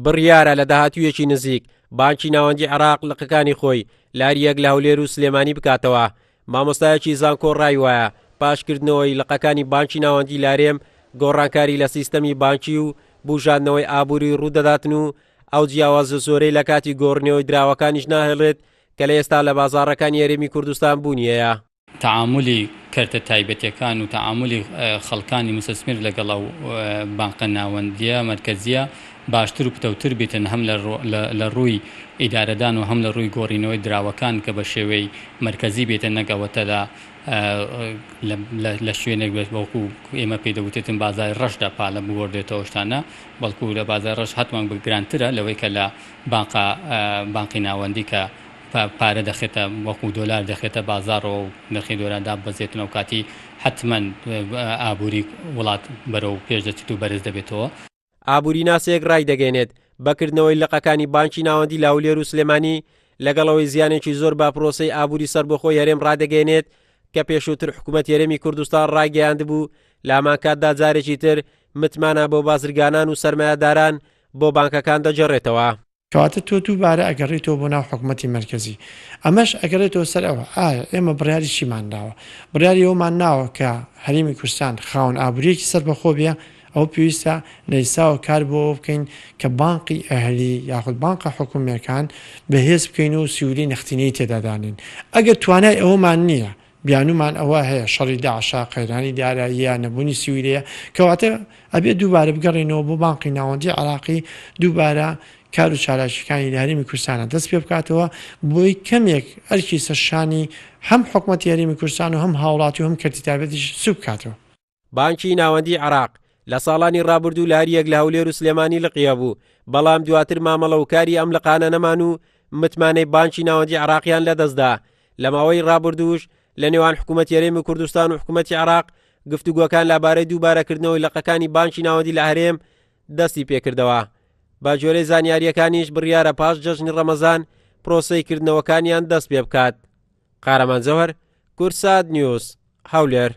بڕیارە لە داهاتوویەکی نزیک بانکی ناوەندی عێراق لقەکانی خۆی لاریەک لە هەولێر و سلێمانی بکاتەوە. مامۆستایەکی زانکۆ ڕای وایە پاشکردنەوەی لقەکانی بانکی ناوەندی لارێم گۆڕانکاری لە سیستەمی بانکی و بوژاندنەوەی ئابووری ڕوودەداتن و ئەو جیاوازە زۆرەی لە کاتی گۆڕنەوەی دراوەکانیش ناهێڵێت کە لە ئێستا لە بازاڕەکانی هەرێمی کوردستان بوونیەیە. تعاملی کەرتە تایبەتیەکان و تعاملی خەڵکانی مستثمر لەگەڵ ئەو بانقە ناوەندیە مەرکەزیە باشتر و پتەوتر بێتن هەم لە ڕووی ئیدارەدان و هەم لە ڕووی گۆڕینەوەی دراوەکان کە بە شێوەی مەرکەزی بێتە نەگەوەتە لە شوێنێک بێت بەڵکو ئێمە پێدەوتێتن بازار ڕەشدا پالە بگۆڕدێتەوە شتانە بەڵکو لە بازار ڕەش حتمان بگرانترە لەوەی کە لە بانقی ناوەندی کە پارە دەخێتە وەکو دۆلار دەخێتە بازارەوە و نرخی دۆلاردا بەزێتن و کاتی حتمما ئابووری وڵات بەرەو پێش دەچێت و بەرز دەبێتەوە. ئابووری ناسێک ڕای دەگەێنێت بەکردنەوەی لقەکانی بانکی ناوەندی لە هەولێر و سلێمانی لەگەڵەوەی زیانێکی زۆر با پرۆسەی ئابووری سەربەخۆی هەرێم ڕادەگەێنێت کە پێشووتر حکوومەت هەرێمی کوردستان ڕاگەیاندبوو لە هەمان کاتدا جارێکی تر متمانە بۆ بازرگانان و سەرمایەداران بۆ بانکەکان دەجێڕێتەوە. کەواتە تۆ دووبارە ئەگەڕێتەوە بۆ ناو حکوومەتی مەرکەزی ئەمەش ئەگەڕێتەوە سەر ئەوە ئایا ئێمە بڕیاری چیمان داوە؟ بڕیاری ئەومان ناوە کە هەرێمی کوردستان خاوەن ئابووریەکی سەربەخۆ بێ ئەو پێویستە لەیساوە کار بۆ بکەین کە بانقی ئەهلی یاخود بانقە حکوومەکان بەهێز بکەین و سیوری نەختینەی تێدادانین. ئەگەر توانای ئەوەمان نییە بیانومان ئەوە هەیە شەڕی داعشا قەیرانی داراییە نەبوونی سیوریە کەواتە ئەبێ دووبارە بگەڕێنەوە بۆ بانقی ناوەندی عێراقی دووبارە کار و چالاشەکانی لە هەرێمی کوردستانە دەست پێ بکاتەوە بۆی کەمێک ئەرکی سەرشانی هەم حکوومەتی هەرێمی کوردستان و هەم هاوڵاتی و هەم کەرتی تایبەتیش سوو بکاتەوە. بانکی ناوەندی عێراق لە ساڵانی ڕابردوو لە هەریەک لە هەولێر و سلێمانی لقیە بوو، بەڵام دواتر مامەڵە و کاری ئەم لقانە نەمان و متمانەی بانکی ناوەندی عێراقیان لەدەستدا. لە ماوەی ڕابردووش لە نێوان حکوومەتی هەرێمی کوردستان و حکوومەتی عێراق گفتوگۆکان لەبارەی دووبارەکردنەوەی لقەکانی بانکی ناوەندی لە هەرێم دەستی پێکردەوە. با جۆرەی زانیاریەکانیش بڕیارە پاش جەژنی ڕەمەزان پرۆسەی کردنەوەکانیان دەست پێ بکات. قارەمان زەوهەر، کورسات نیوز، هەولێر.